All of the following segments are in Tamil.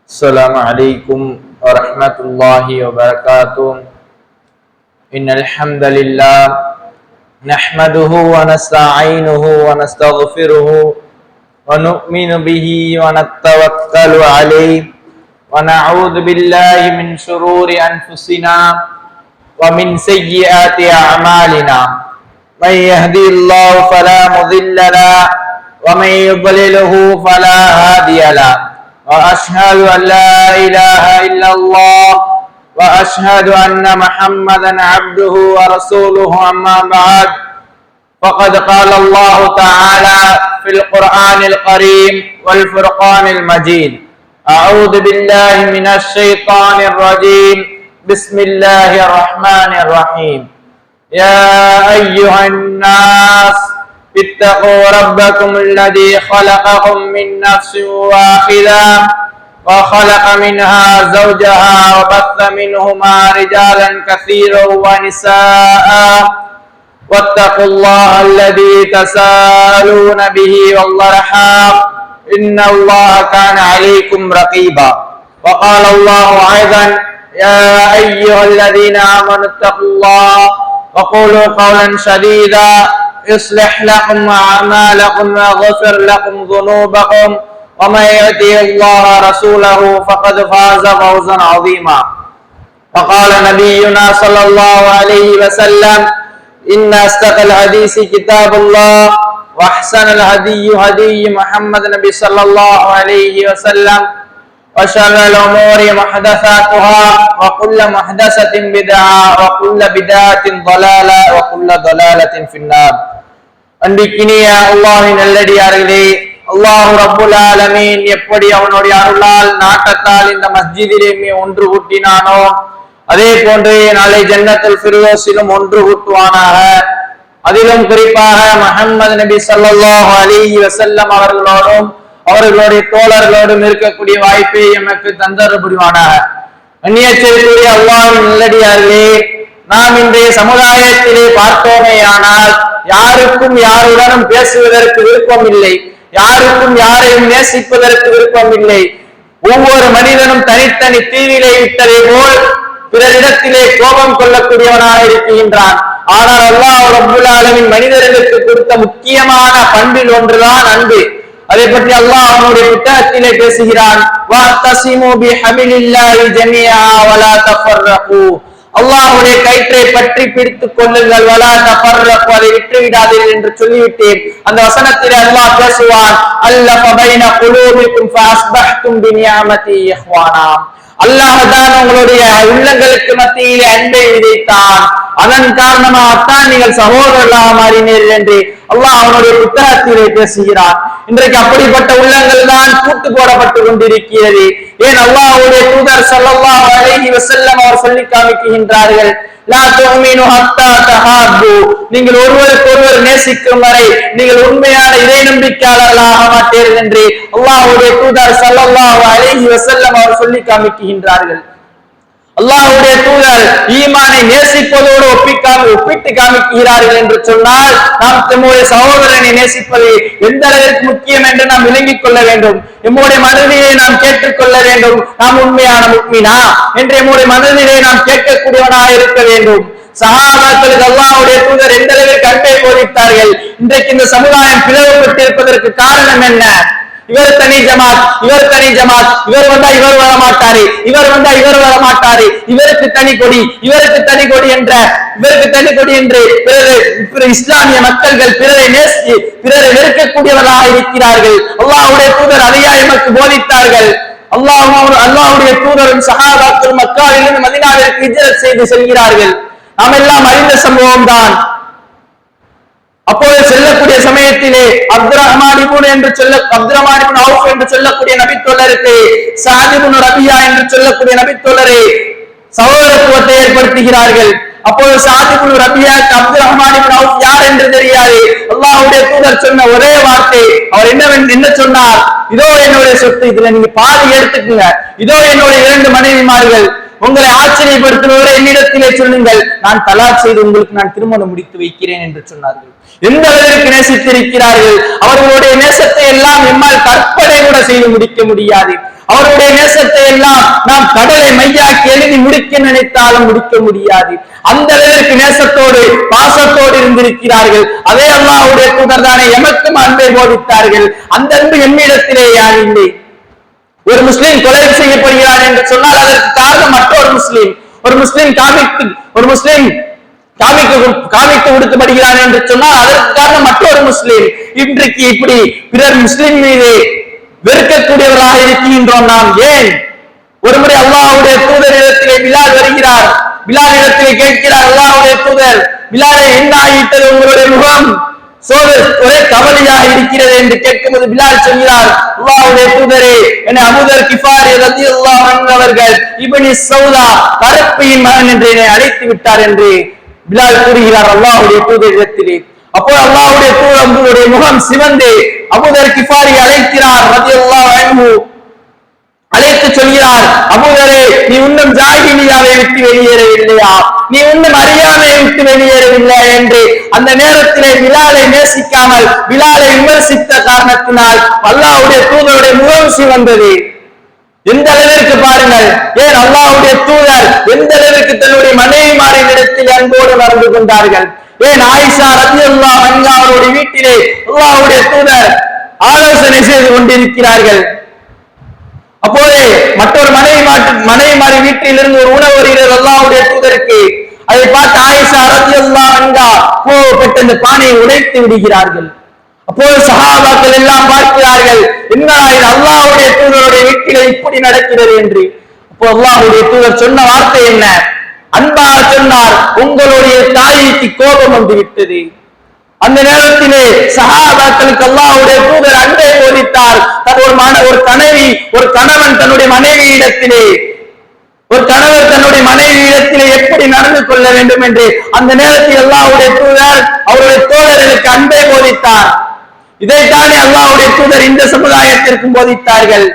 السلام عليكم ورحمة الله وبركاته. إن الحمد لله نحمده ونستعينه ونستغفره ونؤمن به ونتوكل عليه ونعوذ بالله من شرور أنفسنا ومن سيئات أعمالنا. من يهدي الله فلا مضل له ومن يضلله فلا هادي له. وأشهد أن لا إله إلا الله وأشهد أن محمدا عبده ورسوله. أما بعد فقد قال الله تعالى في القرآن الكريم والفرقان المجيد: أعوذ بالله من الشيطان الرجيم. بسم الله الرحمن الرحيم. يا أيها الناس اتقوا ربكم الذي خلقكم من نفس واحدة وخلق منها زوجها وبث منهما رجالا كثيرا ونساء واتقوا الله الذي تساءلون به والأرحام إن الله كان عليكم رقيبا. وقال الله أيضا: يا أيها الذين آمنوا اتقوا الله وقولوا قولا سديدا يصلح لكم أعمالكم ويغفر لكم ذنوبكم ومن يطع الله ورسوله فقد فاز فوزا عظيما. وقال نبينا صلى الله عليه وسلم: إن أصدق الحديث كتاب الله وأحسن الهدي هدي محمد نبي صلى الله عليه وسلم وشر الأمور محدثاتها وكل محدثة بدعة وكل بدعة ضلالة وكل ضلالة في النار. அன்பிக்கினிய அல்லாஹ்வின் நல்லடியார்களே, அல்லாஹ் ரப்புல் ஆலமீன் எப்படி அவனுடைய அருளால் நாட்டத்தால் இந்த மஸ்ஜிதிலே ஒன்று கூட்டினானோ அதே போன்று நாளை ஜன்னத்துல் ஃபிர்தௌஸிலும் ஒன்று கூட்டுவானாக. அதிலும் குறிப்பாக முஹம்மது நபி ஸல்லல்லாஹு அலைஹி வஸல்லம் அவர்களோடும் அவர்களுடைய தோழர்களோடும் இருக்கக்கூடிய வாய்ப்பை எமக்கு தந்தருள் புரிவானாக. அந்நியத்திற்குரிய அல்லாஹ்வின் நல்லடியார்களே, நாம் இன்றைய சமுதாயத்திலே பார்த்தோமேயானால் யாருக்கும் யாருடனும் பேசுவதற்கு விருப்பம் இல்லை, யாருக்கும் யாரையும் நேசிப்பதற்கு விருப்பம் இல்லை. ஒவ்வொரு மனிதனும் தனித்தனி தீவிலே விட்டதை போல் பிறரிடத்திலே கோபம் கொள்ளக்கூடியவனாக இருக்கின்றான். ஆனால் அல்லாஹ் ரப்புல் ஆலமீன் மனிதர்களுக்கு கொடுத்த முக்கியமான பண்பில் ஒன்றுதான் அன்பு. அதை பற்றி அல்லாஹ் அவனுடைய புத்தகத்திலே பேசுகிறான்: வஅத்தஸிமு பிஹபிலில்லாஹி ஜமீஆ வலா தஃபர்ரகு. அல்லாஹ்வுடைய கயிற்றை பற்றி பிடித்துக் கொள்ளுங்கள், வலா தஃபர்ரகு, அதை விட்டுவிடாதீர்கள் என்று சொல்லிவிட்டேன். அந்த வசனத்திலே அல்லாஹ் பேசுவான்: அல்லஃப பைன குலூபிக்கும் ஃபஅஸ்பஹ்தும் பிநிஅமதி இஹ்வானா. அல்லாஹ் தான் உங்களுடைய உள்ளங்களுக்கு மத்தியிலே அன்பை விதைத்தான், அதன் காரணமாகத்தான் நீங்கள் சகோதரர்களாக மாறினீர்கள் என்று அல்லாஹ் அவனுடைய புத்தகத்திலே பேசுகிறான். இன்றைக்கு அப்படிப்பட்ட உள்ளங்கள் தான் கூட்டு போடப்பட்டு கொண்டிருக்கிறது. ஏன் அல்லாஹ்வுடைய தூதர் ஸல்லல்லாஹு அலைஹி வஸல்லம் அவர் சொல்லி காமிக்கின்றார்கள்: லா துமினு ஹத்தா தஹாப்பு. நீங்கள் ஒருவருக்கு ஒருவர் நேசிக்கும் வரை நீங்கள் உண்மையான இறை நம்பிக்கையாளர்களாக மாட்டீர்கள் என்று அல்லாஹ்வுடைய தூதர் ஸல்லல்லாஹு அலைஹி வஸல்லம் அவர் சொல்லி காமிக்கின்றார்கள். அல்லாஹ்வுடைய தூதர் ஈமானை நேசிப்பதோடு ஒப்பிட்டு காமிக்கிறார்கள் என்று சொன்னால், நாம் நம்முடைய சகோதரனை நேசிப்பது எந்த அளவிற்கு முக்கியம் என்று நாம் விளங்கிக் கொள்ள வேண்டும். நம்முடைய மனதிலே நாம் கேட்டுக்கொள்ள வேண்டும், நாம் உண்மையான முஃமினா என்று நம்முடைய மனதிலே நாம் கேட்கக்கூடியவனாக இருக்க வேண்டும். சஹாபாக்களுக்கு அல்லாஹ்வுடைய தூதர் எந்த அளவிற்கு அன்பை போதித்தார்கள். இன்றைக்கு இந்த சமுதாயம் பிளவுபட்டிருப்பதற்கு காரணம் என்ன? இவர் தனி ஜமாத், இவர் தனி ஜமாத், இவர் வந்தா இவர் வர மாட்டாரு, இவர் வந்தா இவர் வர மாட்டாரு, இவருக்கு தனி கொடி, இவருக்கு தனி கொடி என்ற இவருக்கு தனி கொடி என்று இஸ்லாமிய மக்கள்கள் பிறரை நேசி பிறரை வெறுக்கக்கூடியவர்களாக இருக்கிறார்கள். அல்லாஹ்வுடைய தூதர் அதையா எமக்கு போதித்தார்கள். அல்லாஹ்வுடைய தூதரும் சஹாபாக்கள் மக்காவிலிருந்து மதீனாவிற்கு ஹிஜ்ரத் செய்து செல்கிறார்கள். நாம் எல்லாம் அறிந்த சம்பவம் தான். அப்போது செல்லக்கூடிய சமயத்திலே அப்துரஹ்மான் இப்னு அவுஃப் என்று சொல்லக்கூடிய நபித்தோழருக்கு சஅத் இப்னு ரபியா என்று சொல்லக்கூடிய நபித்தோழரை சகோதரத்துவத்தை ஏற்படுத்துகிறார்கள். அப்போது சஅத் இப்னு ரபியாக்கு அப்துரஹ்மான் இப்னு அவுஃப் யார் என்று தெரியாது. அல்லாஹ்வுடைய தூதர் சொன்ன ஒரே வார்த்தை, அவர் என்ன சொன்னார்: இதோ என்னுடைய சொத்து, இதுல நீங்க பாதி எடுத்துக்குங்க, இதோ என்னுடைய 2 மனைவிமார்கள், உங்களை ஆச்சரியப்படுத்துவதை என்னிடத்திலே சொல்லுங்கள், நான் தலாக் செய்து உங்களுக்கு நான் திருமணம் முடித்து வைக்கிறேன் என்று சொன்னார்கள். எந்த அளவிற்கு நேசித்திருக்கிறார்கள்! அவர்களுடைய நேசத்தை எல்லாம் எம்மால் கற்பனை கூட கூட செய்து முடிக்க முடியாது. அவருடைய நேசத்தை எல்லாம் நாம் கடலை மையாக்கி எழுதி முடிக்க நினைத்தாலும் முடிக்க முடியாது. அந்த அளவிற்கு நேசத்தோடு பாசத்தோடு இருந்திருக்கிறார்கள். அதே அல்லாஹ்வுடைய தூதர் தானே எமக்கும் அன்பை போதித்தார்கள். அந்த அன்பு எம்மிடத்திலே யார் இல்லை. ஒரு முஸ்லிம் கொலை செய்யப்படுகிறார் என்று சொன்னால் அதற்கு காரணம் மற்றொரு முஸ்லிம். ஒரு முஸ்லிம் காமிக்கு கொடுக்கப்படுகிறார் என்று சொன்னால் அதற்கு காரணம் மற்றொரு முஸ்லிம். இன்றைக்கு இப்படி பிறர் முஸ்லிம் மீது வெறுக்கக்கூடியவர்களாக இருக்கின்றோம் நாம். ஏன்? ஒருமுறை அல்லாஹ்வுடைய தூதரிடத்திலே பிலால் வருகிறார். பிலால் இடத்திலே கேட்கிறார், அல்லாஹ்வுடைய தூதர், பிலாலை என்ன ஆயிட்டது உங்களுடைய முகம் ஒரே கவலையாக இருக்கிறது என்று கேட்கும்போது பிலால் சொல்கிறார், அல்லாஹ்வுடைய தூதரே, என்னை அபூதர் கிஃபாரி ரலியல்லாஹு அன்ஹு அவர்கள் இப்னு சௌதா கருப்பியின் மகன் என்று என்னை அழைத்து விட்டார் என்று பிலால் கூறுகிறார் அல்லாஹ்வுடைய தூதரிடத்திலே. அப்போ அல்லாஹ்வுடைய தூதருடைய முகம் சிவந்து அபூதர் கிஃபாரி அழைக்கிறார் ரலியல்லாஹு அன்ஹு. அழைத்து சொல்கிறார், அபூதரே, நீ இன்னும் ஜாஹிலியாவை விட்டு வெளியேறவில்லையா? நீ இன்னும் அறியாமையை விட்டு வெளியேறவில்லை என்று அந்த நேரத்திலே பிலாலை நேசிக்காமல் பிலாலை விமர்சித்த காரணத்தினால் அல்லாஹ்வுடைய தூதருடைய முகம் சிவந்தது. எந்த அளவிற்கு பாருங்கள். ஏன் அல்லாஹ்வுடைய தூதர் எந்த அளவிற்கு தன்னுடைய மனைவிமாரின் இடத்தில் அன்போடு நடந்து கொண்டார்கள். ஏன் ஆயிஷா ரலியல்லாஹு அன்ஹா அவருடைய வீட்டிலே அல்லாஹ்வுடைய தூதர் ஆலோசனை செய்து கொண்டிருக்கிறார்கள். அப்போது மற்றொரு மனைவிமாரி வீட்டிலிருந்து ஒரு உணவு வருகிறது அல்லாஹ்வுடைய தூதருக்கு. அதை பார்த்து ஆயிஷா ரலியல்லாஹு அன்ஹா கோபப்பட்டு அந்த பானையை உடைத்து விடுகிறார்கள். அப்போது சஹாபாக்கள் எல்லாம் பார்க்கிறார்கள், என்னடா இது அல்லாஹ்வுடைய தூதருடைய வீட்டிலே இப்படி நடக்கிறது என்று. அப்போ அல்லாஹ்வுடைய தூதர் சொன்ன வார்த்தை என்ன? அன்பாக சொன்னார், உங்களுடைய தாய்க்கு கோபம் வந்து விட்டது. அந்த நேரத்திலே சஹாபாக்களுக்கு அல்லாஹ்வுடைய தூதர் அன்பை போதித்தார். ஒரு கணவன் தன்னுடைய மனைவியிடத்திலே ஒரு கணவர் தன்னுடைய மனைவியிடத்திலே எப்படி நடந்து கொள்ள வேண்டும் என்று அந்த நேரத்தில் அல்லாஹ்வுடைய தூதர் அவருடைய தோழர்களுக்கு அன்பை போதித்தார். இதைத்தானே அல்லாஹ்வுடைய தூதர் இந்த சமுதாயத்திற்கும் போதித்தார்கள்.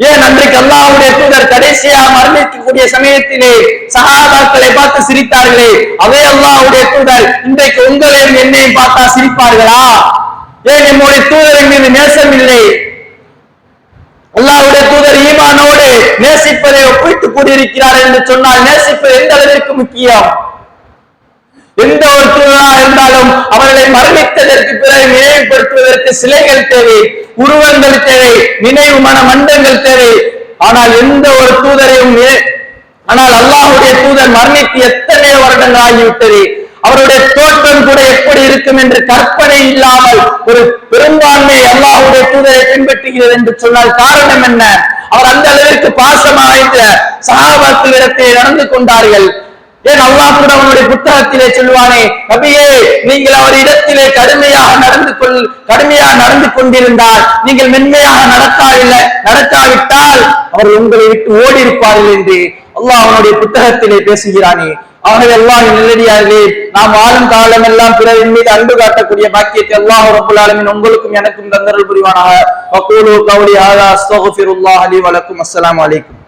ஏன் அன்றைக்கு அல்லாஹ்வுடைய தூதர் கடைசியா மரணிக்கக்கூடிய சமயத்திலே சஹாபாக்களை பார்த்து சிரித்தார்களே, அதே அல்லாஹ்வுடைய தூதர் இன்றைக்கு உங்களையும் என்னையும் பார்த்தா சிரிப்பார்களா? ஏன் நம்முடைய தூதரின் மீது நேசம் இல்லை? அல்லாஹ்வுடைய தூதர் ஈமானோடு நேசிப்பதை ஒப்பிட்டுக் கூடியிருக்கிறார் என்று சொன்னால் நேசிப்பது எந்த அளவிற்கு முக்கியம்? எந்த ஒரு தூதராக இருந்தாலும் அவர்களை மரணித்ததற்கு பிறகு நினைவுபடுத்துவதற்கு சிலைகள் தேவை, உருவங்கள் தேவை, நினைவு மண்டங்கள் தேவை. ஆனால் எந்த ஒரு தூதரையும் ஆனால் அல்லாஹ்வுடைய தூதர் மரணித்து எத்தனை வருடங்கள் ஆகிவிட்டது. அவருடைய தோற்றம் கூட எப்படி இருக்கும் என்று கற்பனை இல்லாமல் ஒரு பெரும்பான்மை அல்லாஹ்வுடைய தூதரை பின்பற்றுகிறது என்று சொன்னால் காரணம் என்ன? அவர் அந்த அளவிற்கு பாசமாக சஹாபாக்களிடத்தில் நடந்து கொண்டார்கள். ஏன் அல்லாஹ் கூட அவனுடைய புத்தகத்திலே சொல்வானே, நபியே, நீங்கள் அவர் இடத்திலே கடுமையாக நடந்து கொண்டிருந்தால், நீங்கள் மென்மையாக நடக்காவிட்டால் அவர் உங்களை விட்டு ஓடி இருப்பார்கள் என்று அல்லாஹ் அவனுடைய புத்தகத்திலே பேசுகிறானே. ஆகவே அல்லாஹ்வின் நல்லடியார்களே, நாம் வாழும் காலம் எல்லாம் பிறரின் மீது அன்பு காட்டக்கூடிய பாக்கியத்தை அல்லாஹ் ரப்பல் ஆலமீன் உங்களுக்கும் எனக்கும் தந்தருள் புரிவானாக. வகூலு கௌலி ஹாதா அஸ்தக்ஃபிருல்லாஹ் லி வ லக்கும். அஸ்ஸலாமு அலைக்கும்.